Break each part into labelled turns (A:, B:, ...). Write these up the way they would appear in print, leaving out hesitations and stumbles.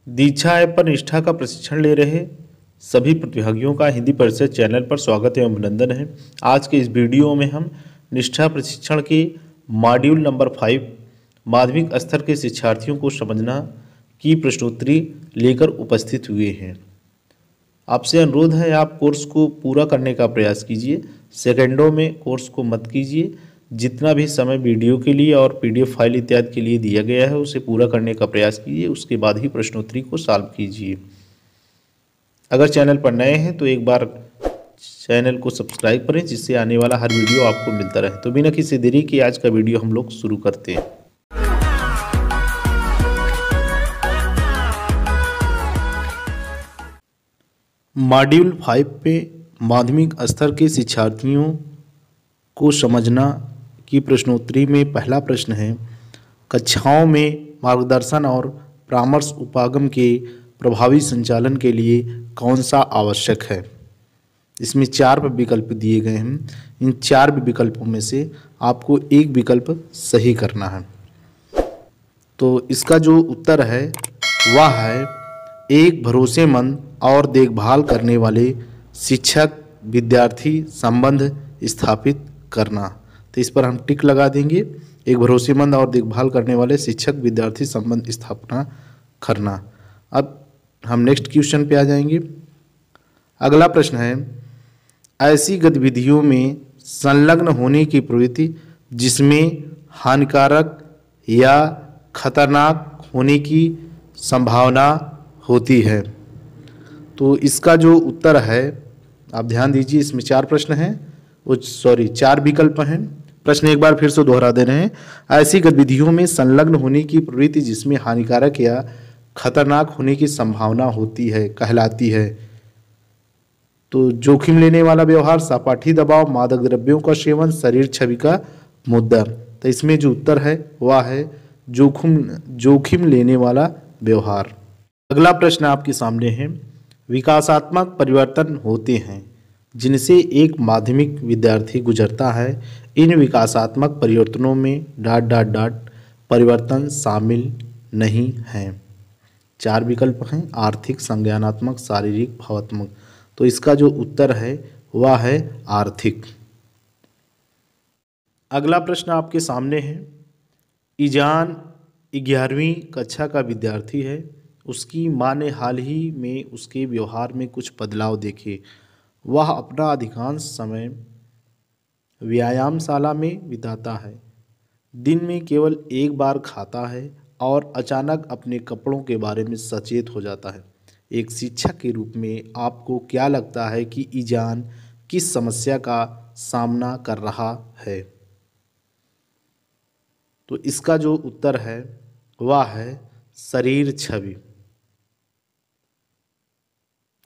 A: दीक्षा app पर निष्ठा का प्रशिक्षण ले रहे सभी प्रतिभागियों का हिंदी परिषद चैनल पर स्वागत एवं अभिनंदन है। आज के इस वीडियो में हम निष्ठा प्रशिक्षण के मॉड्यूल नंबर 5 माध्यमिक स्तर के शिक्षार्थियों को समझना की प्रश्नोत्तरी लेकर उपस्थित हुए हैं। आपसे अनुरोध है, आप कोर्स को पूरा करने का प्रयास कीजिए। सेकंडों में कोर्स को मत कीजिए। जितना भी समय वीडियो के लिए और पीडीएफ फाइल इत्यादि के लिए दिया गया है उसे पूरा करने का प्रयास कीजिए। उसके बाद ही प्रश्नोत्तरी को सॉल्व कीजिए। अगर चैनल पर नए हैं तो एक बार चैनल को सब्सक्राइब करें, जिससे आने वाला हर वीडियो आपको मिलता रहे। तो बिना किसी देरी के आज का वीडियो हम लोग शुरू करते हैं। मॉड्यूल 5 पे माध्यमिक स्तर के शिक्षार्थियों को समझना की प्रश्नोत्तरी में पहला प्रश्न है, कक्षाओं में मार्गदर्शन और परामर्श उपागम के प्रभावी संचालन के लिए कौन सा आवश्यक है। इसमें 4 विकल्प दिए गए हैं। इन 4 विकल्पों में से आपको एक विकल्प सही करना है। तो इसका जो उत्तर है वह है एक भरोसेमंद और देखभाल करने वाले शिक्षक विद्यार्थी संबंध स्थापित करना। तो इस पर हम टिक लगा देंगे। एक भरोसेमंद और देखभाल करने वाले शिक्षक विद्यार्थी संबंध स्थापना करना। अब हम नेक्स्ट क्वेश्चन पे आ जाएंगे। अगला प्रश्न है, ऐसी गतिविधियों में संलग्न होने की प्रवृत्ति जिसमें हानिकारक या खतरनाक होने की संभावना होती है। तो इसका जो उत्तर है, आप ध्यान दीजिए, इसमें 4 प्रश्न हैं, 4 विकल्प हैं। प्रश्न एक बार फिर से दोहरा दे रहे हैं। ऐसी गतिविधियों में संलग्न होने की प्रवृत्ति जिसमें हानिकारक या खतरनाक होने की संभावना होती है कहलाती है। तो जोखिम लेने वाला व्यवहार, सहपाठी दबाव, मादक द्रव्यों का सेवन, शरीर छवि का मुद्दा। तो इसमें जो उत्तर है वह है जोखिम लेने वाला व्यवहार। अगला प्रश्न आपके सामने है, विकासात्मक परिवर्तन होते हैं जिनसे एक माध्यमिक विद्यार्थी गुजरता है। इन विकासात्मक परिवर्तनों में ... परिवर्तन शामिल नहीं हैं। 4 विकल्प हैं, आर्थिक, संज्ञानात्मक, शारीरिक, भावात्मक। तो इसका जो उत्तर है वह है आर्थिक। अगला प्रश्न आपके सामने है, ईजान 11वीं कक्षा का विद्यार्थी है। उसकी माँ ने हाल ही में उसके व्यवहार में कुछ बदलाव देखे। वह अपना अधिकांश समय व्यायामशाला में बिताता है, दिन में केवल एक बार खाता है और अचानक अपने कपड़ों के बारे में सचेत हो जाता है। एक शिक्षक के रूप में आपको क्या लगता है कि ईजान किस समस्या का सामना कर रहा है। तो इसका जो उत्तर है वह है शरीर छवि।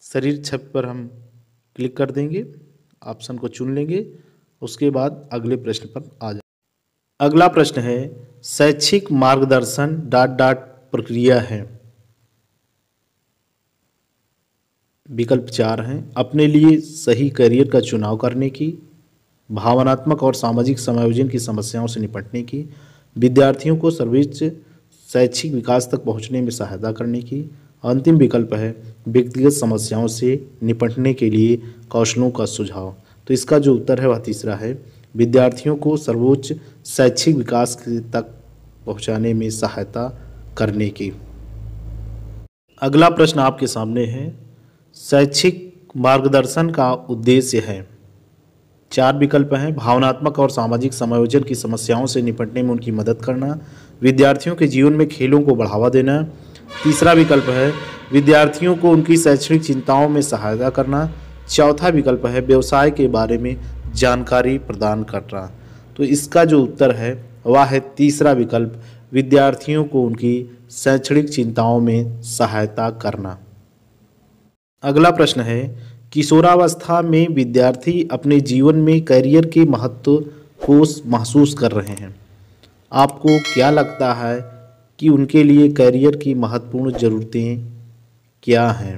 A: शरीर छवि पर हम क्लिक कर देंगे, ऑप्शन को चुन लेंगे। उसके बाद अगले प्रश्न पर आ जाए। अगला प्रश्न है, शैक्षिक मार्गदर्शन ... प्रक्रिया है। विकल्प 4 हैं, अपने लिए सही करियर का चुनाव करने की, भावनात्मक और सामाजिक समायोजन की समस्याओं से निपटने की, विद्यार्थियों को सर्वोच्च शैक्षिक विकास तक पहुंचने में सहायता करने की। अंतिम विकल्प है व्यक्तिगत समस्याओं से निपटने के लिए कौशलों का सुझाव। तो इसका जो उत्तर है वह तीसरा है, विद्यार्थियों को सर्वोच्च शैक्षिक विकास तक पहुंचाने में सहायता करने की। अगला प्रश्न आपके सामने है, शैक्षिक मार्गदर्शन का उद्देश्य है। 4 विकल्प हैं, भावनात्मक और सामाजिक समायोजन की समस्याओं से निपटने में उनकी मदद करना, विद्यार्थियों के जीवन में खेलों को बढ़ावा देना। तीसरा विकल्प है विद्यार्थियों को उनकी शैक्षणिक चिंताओं में सहायता करना। चौथा विकल्प है व्यवसाय के बारे में जानकारी प्रदान करना। तो इसका जो उत्तर है वह है तीसरा विकल्प, विद्यार्थियों को उनकी शैक्षणिक चिंताओं में सहायता करना। अगला प्रश्न है, किशोरावस्था में विद्यार्थी अपने जीवन में करियर के महत्व को महसूस कर रहे हैं। आपको क्या लगता है कि उनके लिए करियर की महत्वपूर्ण ज़रूरतें क्या हैं।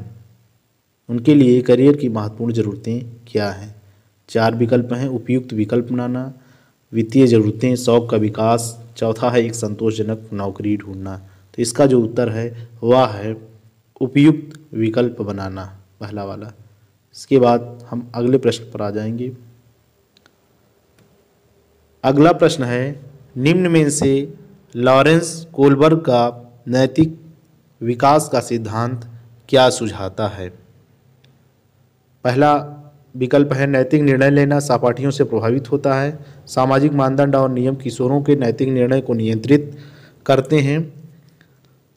A: उनके लिए करियर की महत्वपूर्ण ज़रूरतें क्या हैं। 4 विकल्प हैं, उपयुक्त विकल्प बनाना, वित्तीय ज़रूरतें, शौक का विकास, चौथा है एक संतोषजनक नौकरी ढूंढना। तो इसका जो उत्तर है वह है उपयुक्त विकल्प बनाना, पहला वाला। इसके बाद हम अगले प्रश्न पर आ जाएंगे। अगला प्रश्न है, निम्न में से लॉरेंस कोलबर्ग का नैतिक विकास का सिद्धांत क्या सुझाता है? पहला विकल्प है, नैतिक निर्णय लेना सहपाठियों से प्रभावित होता है। सामाजिक मानदंड और नियम किशोरों के नैतिक निर्णय को नियंत्रित करते हैं।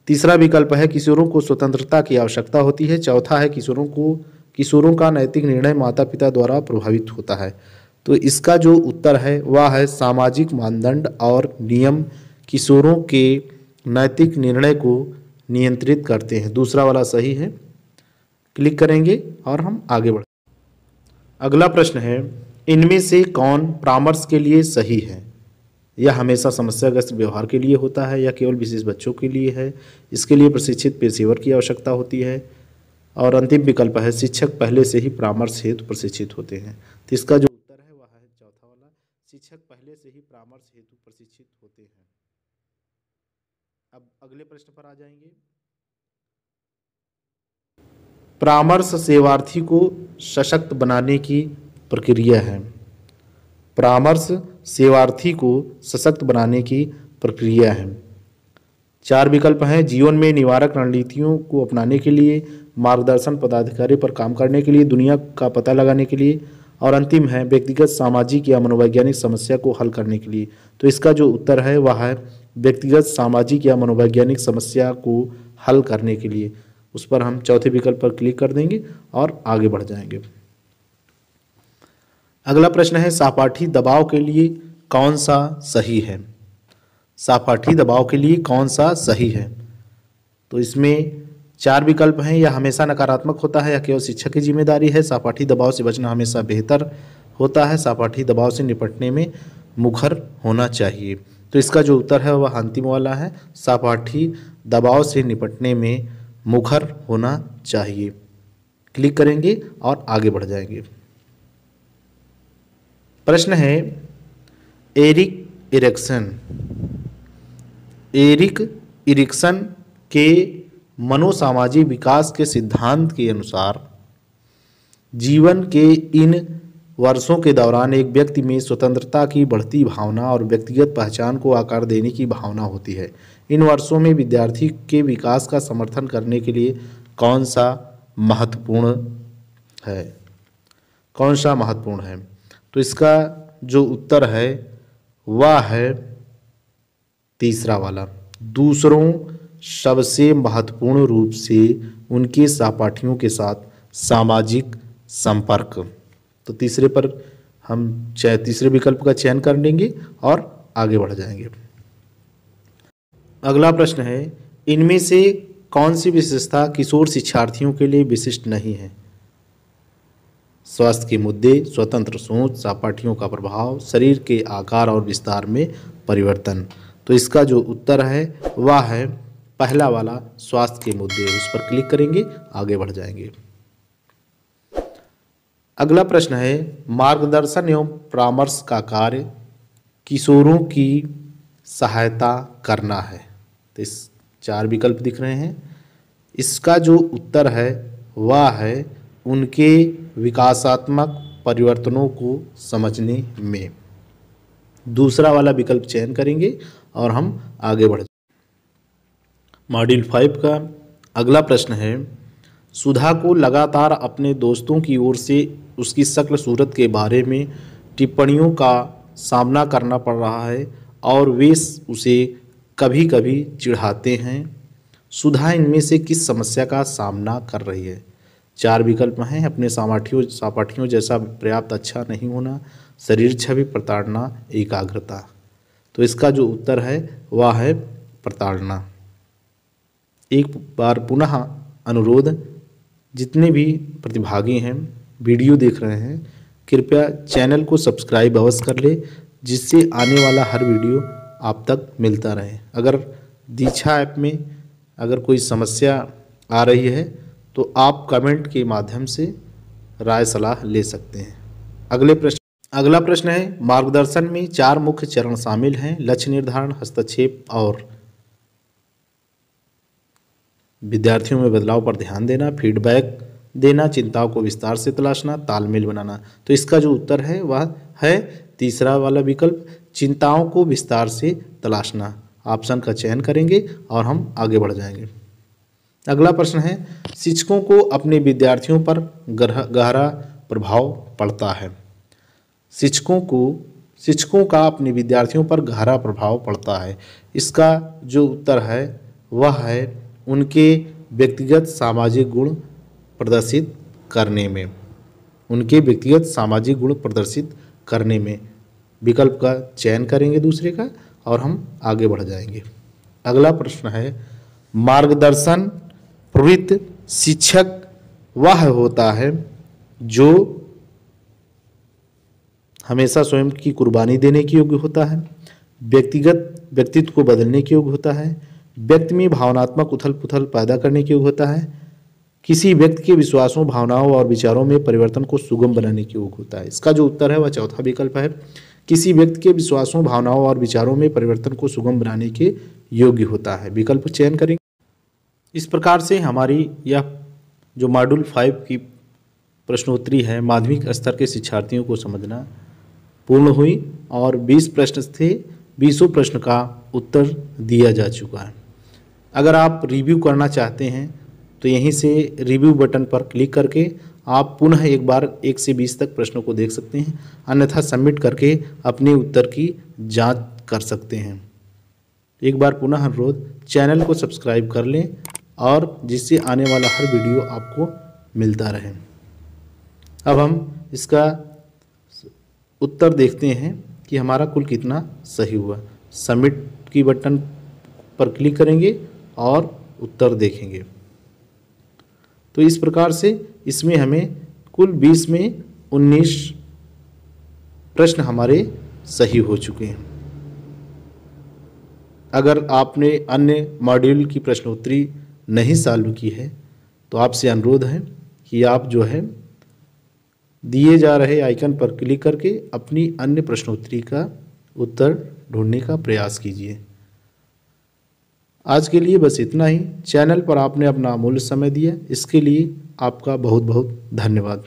A: तीसरा विकल्प है, किशोरों को स्वतंत्रता की आवश्यकता होती है। चौथा है, किशोरों का नैतिक निर्णय माता पिता द्वारा प्रभावित होता है। तो इसका जो उत्तर है वह है, सामाजिक मानदंड और नियम किशोरों के नैतिक निर्णय को नियंत्रित करते हैं। दूसरा वाला सही है। क्लिक करेंगे और हम आगे बढ़ेंगे। अगला प्रश्न है, इनमें से कौन परामर्श के लिए सही है? यह हमेशा समस्याग्रस्त व्यवहार के लिए होता है या केवल विशेष बच्चों के लिए है? इसके लिए प्रशिक्षित पेशेवर की आवश्यकता होती है। और अंतिम विकल्प है, शिक्षक पहले से ही परामर्श हेतु प्रशिक्षित होते हैं। तो इसका जो उत्तर है वह है चौथा वाला, शिक्षक पहले से ही परामर्श हेतु प्रशिक्षित होते हैं। अब अगले प्रश्न पर आ जाएंगे। परामर्श सेवार्थी को सशक्त बनाने की प्रक्रिया है। परामर्श सेवार्थी को सशक्त बनाने की प्रक्रिया है। 4 विकल्प हैं, जीवन में निवारक रणनीतियों को अपनाने के लिए, मार्गदर्शन पदाधिकारी पर काम करने के लिए, दुनिया का पता लगाने के लिए, और अंतिम है, व्यक्तिगत सामाजिक या मनोवैज्ञानिक समस्या को हल करने के लिए। तो इसका जो उत्तर है वह है व्यक्तिगत सामाजिक या मनोवैज्ञानिक समस्या को हल करने के लिए। उस पर हम चौथे विकल्प पर क्लिक कर देंगे और आगे बढ़ जाएंगे। अगला प्रश्न है, सहपाठी दबाव के लिए कौन सा सही है? सहपाठी दबाव के लिए कौन सा सही है? तो इसमें 4 विकल्प हैं, यह हमेशा नकारात्मक होता है या केवल शिक्षक की जिम्मेदारी है, सहपाठी दबाव से बचना हमेशा बेहतर होता है, सहपाठी दबाव से निपटने में मुखर होना चाहिए। तो इसका जो उत्तर है वह अंतिम वाला है, सहपाठी दबाव से निपटने में मुखर होना चाहिए। क्लिक करेंगे और आगे बढ़ जाएंगे। प्रश्न है, एरिक इरिक्सन के मनोसामाजिक विकास के सिद्धांत के अनुसार जीवन के इन वर्षों के दौरान एक व्यक्ति में स्वतंत्रता की बढ़ती भावना और व्यक्तिगत पहचान को आकार देने की भावना होती है। इन वर्षों में विद्यार्थी के विकास का समर्थन करने के लिए कौन सा महत्वपूर्ण है? तो इसका जो उत्तर है वह है तीसरा वाला, दूसरों सबसे महत्वपूर्ण रूप से उनके सहपाठियों के साथ सामाजिक संपर्क। तो तीसरे पर हम तीसरे विकल्प का चयन कर लेंगे और आगे बढ़ जाएंगे। अगला प्रश्न है, इनमें से कौन सी विशेषता किशोर शिक्षार्थियों के लिए विशिष्ट नहीं है? स्वास्थ्य के मुद्दे, स्वतंत्र सोच, सहपाठियों का प्रभाव, शरीर के आकार और विस्तार में परिवर्तन। तो इसका जो उत्तर है वह है पहला वाला, स्वास्थ्य के मुद्दे। उस पर क्लिक करेंगे, आगे बढ़ जाएंगे। अगला प्रश्न है, मार्गदर्शन एवं परामर्श का कार्य किशोरों की सहायता करना है। तो इस 4 विकल्प दिख रहे हैं, इसका जो उत्तर है वह है उनके विकासात्मक परिवर्तनों को समझने में। दूसरा वाला विकल्प चयन करेंगे और हम आगे बढ़। मॉड्यूल 5 का अगला प्रश्न है, सुधा को लगातार अपने दोस्तों की ओर से उसकी शक्ल सूरत के बारे में टिप्पणियों का सामना करना पड़ रहा है और वे उसे कभी कभी चिढ़ाते हैं। सुधा इनमें से किस समस्या का सामना कर रही है? 4 विकल्प हैं, अपने सहपाठियों जैसा पर्याप्त अच्छा नहीं होना, शरीर छवि, प्रताड़ना, एकाग्रता। तो इसका जो उत्तर है वह है प्रताड़ना। एक बार पुनः अनुरोध, जितने भी प्रतिभागी हैं वीडियो देख रहे हैं, कृपया चैनल को सब्सक्राइब अवश्य कर ले, जिससे आने वाला हर वीडियो आप तक मिलता रहे। अगर दीक्षा ऐप में अगर कोई समस्या आ रही है तो आप कमेंट के माध्यम से राय सलाह ले सकते हैं। अगला प्रश्न है, मार्गदर्शन में 4 मुख्य चरण शामिल हैं, लक्ष्य निर्धारण, हस्तक्षेप और विद्यार्थियों में बदलाव पर ध्यान देना, फीडबैक देना, चिंताओं को विस्तार से तलाशना, तालमेल बनाना। तो इसका जो उत्तर है वह है तीसरा वाला विकल्प, चिंताओं को विस्तार से तलाशना। ऑप्शन का चयन करेंगे और हम आगे बढ़ जाएंगे। अगला प्रश्न है, शिक्षकों को अपने विद्यार्थियों पर गहरा प्रभाव पड़ता है। शिक्षकों का अपने विद्यार्थियों पर गहरा प्रभाव पड़ता है। इसका जो उत्तर है वह है उनके व्यक्तिगत सामाजिक गुण प्रदर्शित करने में। उनके व्यक्तिगत सामाजिक गुण प्रदर्शित करने में विकल्प का चयन करेंगे दूसरे का और हम आगे बढ़ जाएंगे। अगला प्रश्न है, मार्गदर्शन प्रवृत्त शिक्षक वह होता है जो हमेशा स्वयं की कुर्बानी देने के योग्य होता है, व्यक्तित्व को बदलने के योग्य होता है, व्यक्ति में भावनात्मक उथल पुथल पैदा करने के योग्य होता है, किसी व्यक्ति के विश्वासों, भावनाओं और विचारों में परिवर्तन को सुगम बनाने के योग्य होता है। इसका जो उत्तर है वह चौथा विकल्प है, किसी व्यक्ति के विश्वासों, भावनाओं और विचारों में परिवर्तन को सुगम बनाने के योग्य होता है। विकल्प चयन करेंगे। इस प्रकार से हमारी यह जो मॉड्यूल 5 की प्रश्नोत्तरी है माध्यमिक स्तर के शिक्षार्थियों को समझना पूर्ण हुई और 20 प्रश्न थे, 20 प्रश्न का उत्तर दिया जा चुका है। अगर आप रिव्यू करना चाहते हैं तो यहीं से रिव्यू बटन पर क्लिक करके आप पुनः एक बार 1 से 20 तक प्रश्नों को देख सकते हैं, अन्यथा सबमिट करके अपने उत्तर की जांच कर सकते हैं। एक बार पुनः अनुरोध, चैनल को सब्सक्राइब कर लें और जिससे आने वाला हर वीडियो आपको मिलता रहे। अब हम इसका उत्तर देखते हैं कि हमारा कुल कितना सही हुआ। सबमिट की बटन पर क्लिक करेंगे और उत्तर देखेंगे। तो इस प्रकार से इसमें हमें कुल 20 में 19 प्रश्न हमारे सही हो चुके हैं। अगर आपने अन्य मॉड्यूल की प्रश्नोत्तरी नहीं सॉल्व की है तो आपसे अनुरोध है कि आप जो है दिए जा रहे आइकन पर क्लिक करके अपनी अन्य प्रश्नोत्तरी का उत्तर ढूंढने का प्रयास कीजिए। आज के लिए बस इतना ही। चैनल पर आपने अपना अमूल्य समय दिया, इसके लिए आपका बहुत बहुत धन्यवाद।